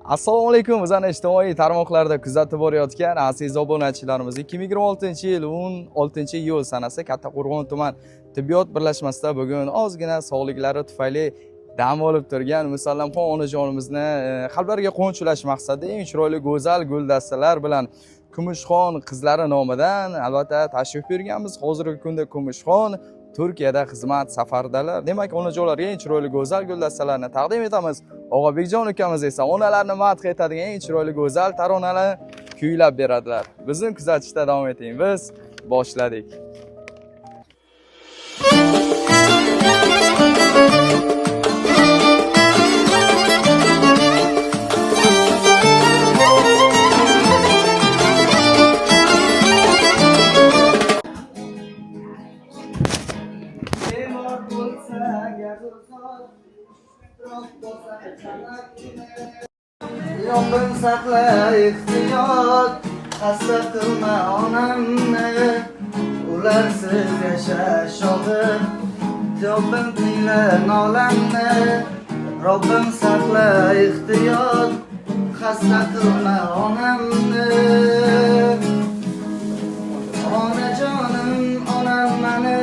Assalomu alaykum. Bizning ijtimoiy tarmoqlarda kuzatib borayotgan aziz obunachilarimiz 2026-yil 16-iyul sanasi Kattaqo'rg'on tuman tibbiyot birlashmasida bugun ozgina sog'liklari tufayli dam olib turgan Musallamxon onajonimizni qalblariga quvonch ulash maqsadida eng chiroyli go'zal guldastalar bilan Kumushxon qizlari nomidan albatta tashrif buyurganmiz. Hozirgi kunda Kumushxon Turkiyada xizmat safardalar. Demak, onajonlarga eng chiroyli go'zal guldastalarni taqdim etamiz. Og'abekjon ukamiz esa onalarni madh etadigan eng chiroyli go'zal taronalarni kuylab beradilar. Bizni kuzatishda davom eting. Biz boshladik. Yondan saqla ehtiyot, hasta qilma onamni, ularsiz yashash og'ir, Robbim tiyla nolamni. Robbim saqla ehtiyot, hasta qilma onamni. Onajonim, onam mani,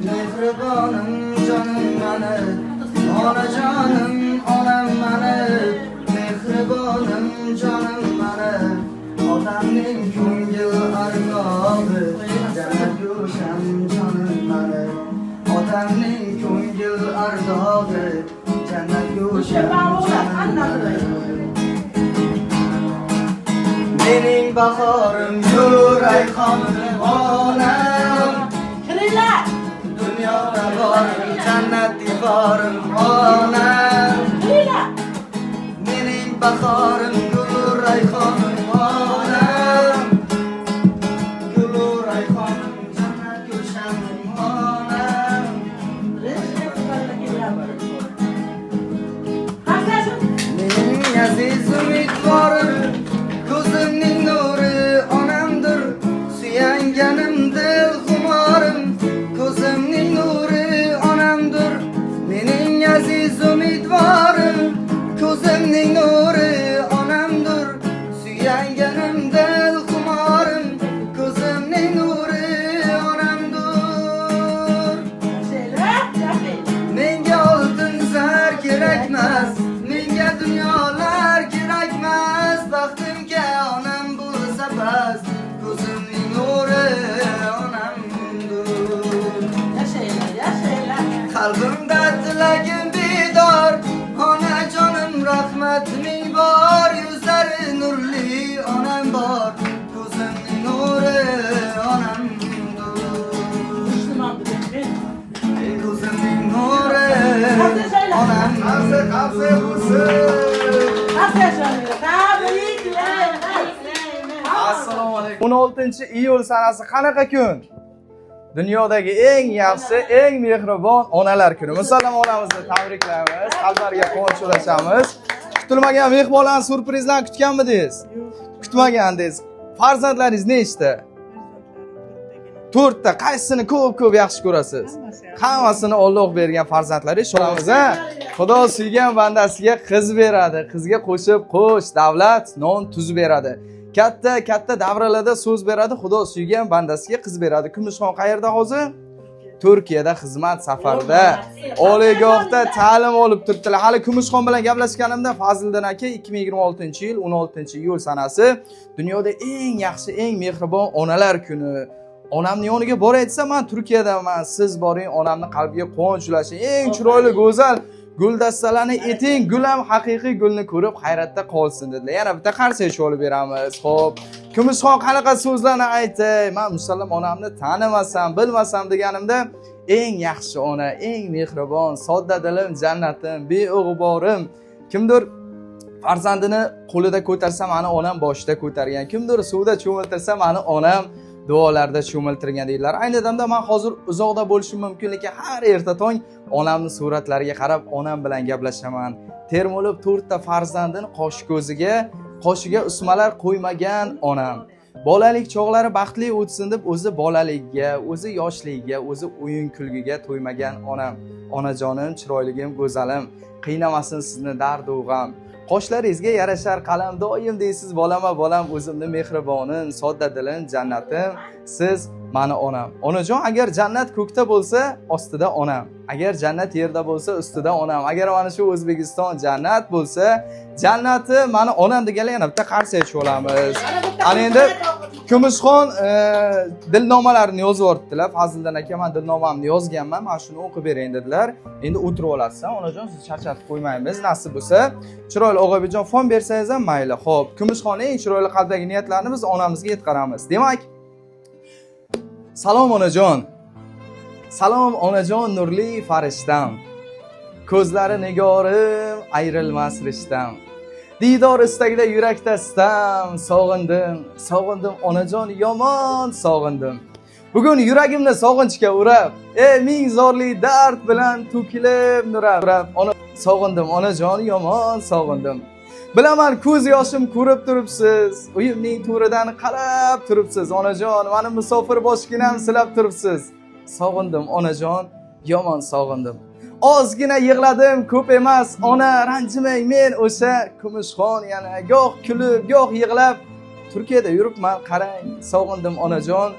mehribonim, jonim mani. Onajonim, onam mani, mehribonim, jonim mani. Otamning ko'ngil arg'obi, jannat go'sham, jonim mani. Otamning ko'ngil arg'obi, jannat go'sham, jonim mani. Mening bahorim, rayhonim, onam. Dunyoda borim, jannat divorim, onam. Mening bahorim, rayhonim, onam. Rayhonim, jannat go'shamim, onam. Mening aziz umidvorim, ko'zimning nuri onamdir, suyanganim dil xumorim, ko'zimning nuri onamdir. Mening aziz umidvorim, ko'zimning nuri onamdir, suyanganim dil xumorim, ko'zimning nuri onamdir. Menga oltin zar kerakmas, menga dunyolar kerakmas, baxtimga onam bo'lsa bas, ko'zimning nuri onamdir. Qalbimda tilagim bedor, onajonim rahmat ming bor, yuzlari nurli onam bor, ko'zimning nuri onamdir. Ko'zimning nuri Assalomu alaykum. 16-iyul sanasi qanaqa kun? Dunyodagi eng yaxshi, eng mehribon onalar kuni. Musallam onamizni tabriklaymiz, qalblariga quvonch ulashamiz. Kutilmagan mehmonlarni surprizlarni kutganmidingiz? Kutmagandingiz. Farzandlaringiz nechta? 4 ta. Qaysini ko'p yaxshi ko'rasiz? Hammasini Alloh bergan farzandlaringiz shunamiz, ha? Xudo suygan bandasiga qiz beradi. Qizga qo'shib qo'sh, davlat, non, tuz beradi. Katta davralarda so'z beradi, Xudo suygan bandasiga qiz beradi. Kumushxon qayerda hozir? Turkiyada xizmat safarda, oliygohda ta'lim olib turibdilar. Hali Kumushxon bilan gaplashganimda Fazliddin aka 2026-yil 16-iyul sanasi dunyoda eng yaxshi, eng mehribon onalar kuni. Onamning yoniga boray desam, men Turkiyadaman, siz boring, onamning qalbiga quvonch ulashing. Eng chiroyli go'zal guldastalarni eting, gul ham haqiqiy gulni ko'rib hayratda qolsin dedilar. Yana bitta qarsak olib beramiz. Xo'p, Kumushxon qanaqa so'zlarni aytay? Men Musallam onamni tanimasam, bilmasam deganimda, eng yaxshi ona, eng mehribon, sodda dilim, jannatim, beug'borim. Kimdir farzandini qo'lida ko'tarsa, meni onam boshida ko'targan. Kimdir suvda cho'miltirsa, meni onam duolarda cho'miltirgan deydilar. Ayni damda men hozir uzoqda bo'lishim mumkin, lekin har erta tong onamning suratlariga qarab onam bilan gaplashaman. Termulib 4 ta farzandini qoshiga usmalar qo'ymagan onam. Bolalik chog'lari baxtli o'tsin deb o'zi bolaligiga, o'zi yoshligiga, o'zi o'yin kulgiga to'ymagan onam. Onajonim, chiroyligim, go'zalim, qiynamasin sizni dard u g'am. Qoshlaringizga yarashar qalam doim deysiz bolama bolam o'zimni mehribonim, sodda dilim, jannatim, siz mani onam. Onajon, agar jannat ko'kda bo'lsa, ostida onam. Agar jannat yerda bo'lsa, ustida onam. Agar mana shu O'zbekiston jannat bo'lsa, jannati mani onam deganlar yana bitta qarshi aytib olamiz. Ana endi Kumushxon dilnomalarini yozib o'rtdilar. Fazliddin aka, men dilnomamni yozganman, mana shuni o'qib bering dedilar. Endi o'tirib olasiz. Onajon, siz charchatib qo'ymaymiz, nasib bo'lsa. Chiroyli Og'aybijon fon bersangiz ham mayli. Xo'p, Kumushxonning eng chiroyli qalbdagi niyatlarini biz onamizga yetkazamiz. Demak, salom onajon. Salom onajon, nurli farishtam. Ko'zlari nigorim, ayrilmas rishtam. Diydor istagida yurakda istam, sog'indim, sog'indim onajon, yomon sog'indim. Bugun yuragimni sog'inchga urab, ming zorli dard bilan to'kilib nurab, sog'indim onajon, yomon sog'indim. Bilaman ko'z yoshim ko'rib turibsiz, uyimning to'ridan qarab turibsiz onajon, meni musofir boshginam silab turibsiz. Sog'indim onajon, yomon sog'indim. Ozgina yig'ladim, ko'p emas, ona ranjimang, men o'sha Kumushxon yana goh kulib, goh yig'lab Turkiyada yuribman, qarang, sog'indim onajon,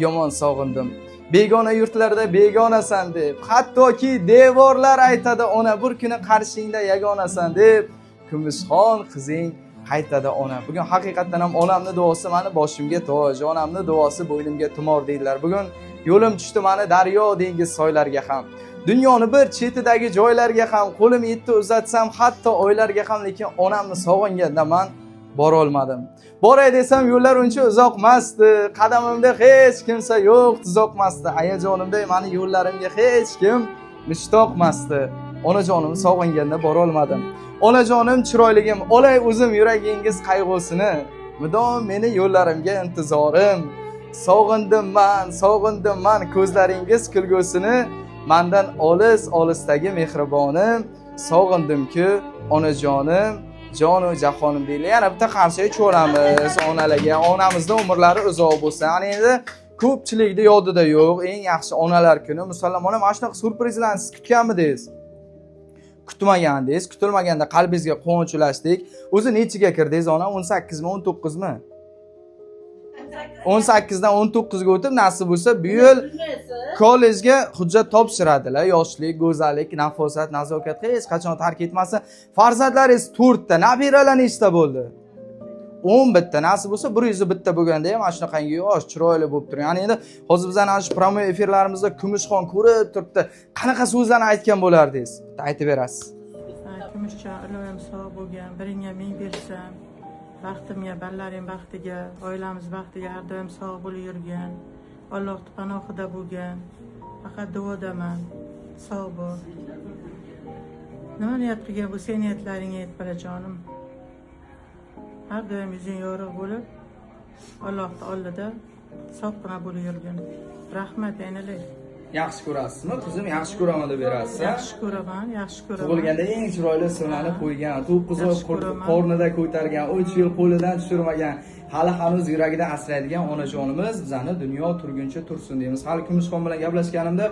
yomon sog'indim. Begona yurtlarda begonasan deb, hattoki devorlar aytadi ona, bir kuni qarshingda yagonasan deb, Kumushxon qizing qaytadi ona. Bugun haqiqatan ham onamning duosi meni boshimga toj, onamning duosi bo'ynimga tumor deydilar. Bugun yo'lim tushdi meni daryo, dengiz, soylarga ham. Dunyoni bir chetidagi joylarga ham qo'lim yetdi uzatsam, hatto oylarga ham, lekin onamni sog'inganda men bora olmadim. Boray desam yo'llar uncha uzoqmasdi, qadamimda hech kimsa yo'q tuzoqmasdi. Hayajonimda meni yo'llarimga hech kim mushtoqmasdi. Onajonim sog'inganda bora olmadim. Onajonim chiroyligim, olay o'zim yuragingiz qayg'usini, mudom meni yo'llarimga intizorim. Sog'indim man ko'zlaringiz kulgusini, mendan olisdagi mehribonim, sog'indim-ku onajonim, jonu jahonim deylar. Yana bitta qarshi cho'ramiz onalarga. Onamizning umrlari uzoq bo'lsin. Ana endi ko'pchilikning yodida yo'q, eng yaxshi onalar kuni. Musallam ona, mana shunaqa surprizlarni siz kutganmidingiz? Kutmagandingiz, kutilmaganda qalbingizga quvonch ulashdik. O'zi nechiga kirdingiz ona? 18 mi, 19 mi? 18 dan 19 ga o'tib, nasib bo'lsa bu yil kollejga hujjat topshiradilar. Yoshlik, go'zallik, nafosat, nazokat hech qachon tark etmasin. Farzandlaringiz 4 ta, nabiralar nechta bo'ldi? 11 ta, nasib bo'lsa 101 ta bo'lganda ham mana shunaqangi yosh, chiroyli bo'lib turing. Ya'ni endi hozir bizning ana shu promo efirlarimizda Kumushxon ko'rib turibdi. Qanaqa so'zlarni aytgan bo'lardingiz? Aytib berasiz. Kumushjon, ilohim sog' bo'lgan, biringga ming bersin. Baxtimga, ballaring baxtiga, oilamiz baxtiga har doim sog' bo'lib yurgan. Alloh panohida bo'lgan. Faqat duodaman. Sog' bo'l. Nima niyat qilgan bo'lsa, niyatlaringga yet bolajonim. Har doim yuzing yorug' bo'lib, Allohning oldida sog'gina bo'lib yurgin. Rahmat aynalar. Yaxshi ko'rasizmi? Qizim yaxshi ko'raman deb berasiz. Yaxshi ko'raman. Tug'ilganda eng chiroyli ismlarni qo'ygan, 9 oy qornida ko'targan, 3 yil qo'lidan tushirmagan, hali hanuz yuragida asraydigan onajonimiz bizani dunyo turguncha tursin deymiz. Hali Kumushxon bilan gaplashganimda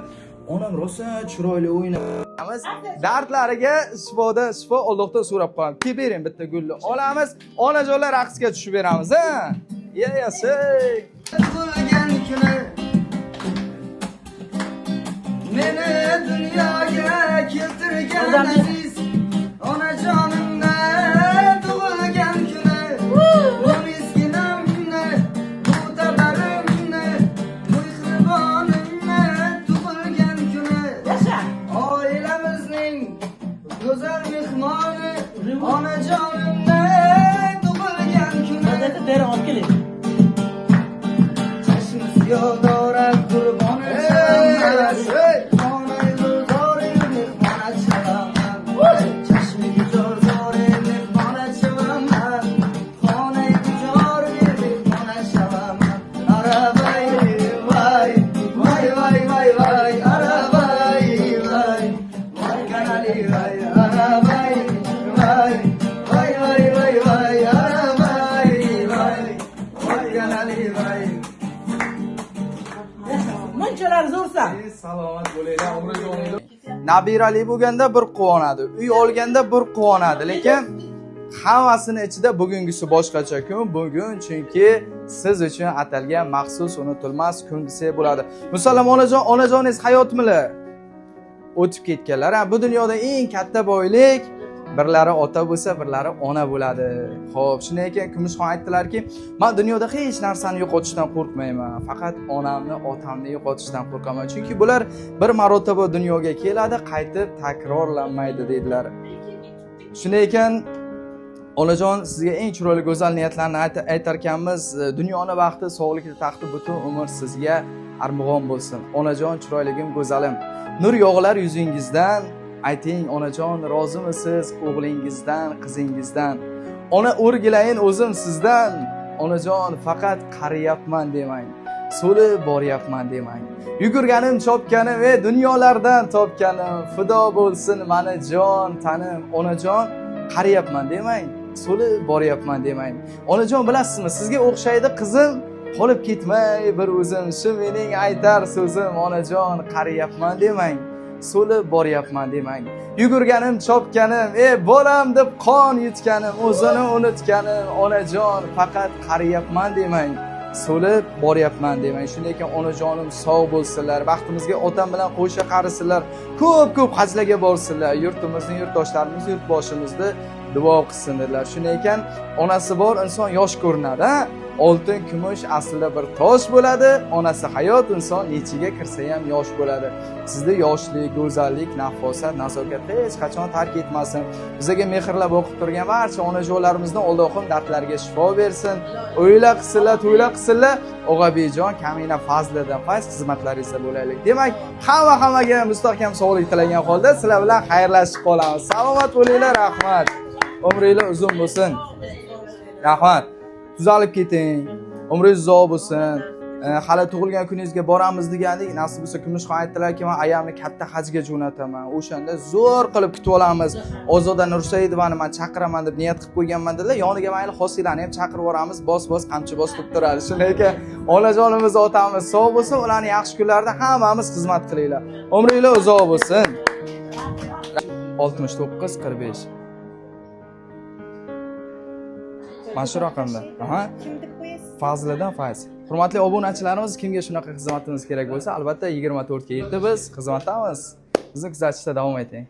onam rosa chiroyli o'ynaymiz. Dardlariga shifo Allohdan so'rab qolamiz. Kelib bering bitta gulni olamiz, onajonlar raqsga tushib beramiz, ha? Yeyasey. Tug'ilgan kuni meni dunyoga keltirgan aziz onajonimni tug'ilgan kuni, bu miskinamni, bu tabarimni, mehribonimni tug'ilgan kuni, oilamizning go'zal mehmoni onajonimni tug'ilgan kuni, chashmi siyodorat qurbonisan. Salomat bo'linglar, umringiz nabirali bo'lganda bir quvonadi, uy olganda bir quvonadi, lekin hammasini ichida bugungisi boshqacha kun. Bugun chunki siz uchun atalgan maxsus unutilmas kun desak bo'ladi. Musallam onajoningiz hayotmilar? O'tib ketganlar. Bu dunyoda eng katta boylik birlari ota bo'lsa, birlari ona bo'ladi. Xo'p, shunday ekan Kumushxon aytdilarki, men dunyoda hech narsani yo'qotishdan qo'rqmayman, faqat onamni, otamni yo'qotishdan qo'rqaman. Chunki bular bir marotaba dunyoga keladi, qaytib takrorlanmaydi dedilar. Shunday ekan onajon sizga eng chiroyli go'zal niyatlarni aytar ekanmiz. Dunyoni baxti, sog'likni taxti butun umr sizga armug'on bo'lsin. Onajon chiroyligim, go'zalim. Nur yog'lar yuzingizdan. Ayting onajon, rozimisiz o'g'lingizdan, qizingizdan? Ona o'rgilayin o'zim sizdan. Onajon, faqat qariyapman demang. So'lib boryapman demang. Yugurganim, chopganim va dunyolardan topganim fido bo'lsin mani jon tanim. Onajon, qariyapman demang. So'lib boryapman demang. Onajon, bilasizmi, sizga o'xshaydi qizim, qolib ketmay bir o'zim, shu mening aytar so'zim. Onajon, qariyapman demang. So'lib boryapman demang. Yugurganim, chopganim, bolam deb qon yutganim, o'zini unutganim. Onajon, faqat qariyapman demang. So'lib boryapman demang. Shunday ekan onajonim sog' bo'lsinlar, baxtimizga otam bilan qo'sha qarisinlar, ko'p hajlarga borsinlar, yurtimizni, yurtdoshlarimizni, yurtboshimizni duo qilsinlar. Shunday ekan onasi bor inson yosh ko'rinadi, oltin, kumush aslida bir tosh bo'ladi. Onasi hayot, inson nechiga kirsa ham yosh bo'ladi. Sizda yoshlik, go'zallik, nafosat, nazokat hech qachon tark etmasin. Bizga mehrlab o'qib turgan barcha onajonlarimizning Allohim dardlariga shifo bersin. O'yla qilsinlar, to'yla qilsinlar. Og'abejon Kamina Fazlidan fayz xizmatlaringizda bo'laylik. Demak, hammaga mustahkam sog'lik tilagan holda sizlar bilan xayrlashib qolamiz. Salomat bo'linglar, rahmat. Umringlar uzun bo'lsin. Rahmat. Tuzalib keting. Umringiz uzoq bo'lsin. Hali tug'ilgan kuningizga boramiz degandik. Nasib bo'lsa Kumushxon aytdilarki, men ayamni katta hajga jo'nataman. O'shanda zo'r qilib kutib olamiz. Ozoda Nursaidovani men chaqiraman deb niyat qilib qo'yganman dedilar. Yoniga mayli xosilani ham chaqirib yuboramiz. Bos qamchi bos qilib turadi. Shunday ekan onajonimiz, otamiz sog' bo'lsin. Ularning yaxshi kunlarida hammamiz xizmat qilinglar. Umringlar uzoq bo'lsin. 69-45. Mana shu raqamda. Aha. Fazlidan fayz. Hurmatli obunachilarimiz, kimga shunaqa xizmatimiz kerak bo'lsa, albatta 24 ga yetib biz xizmatdamiz. Bizni kuzatishda davom eting.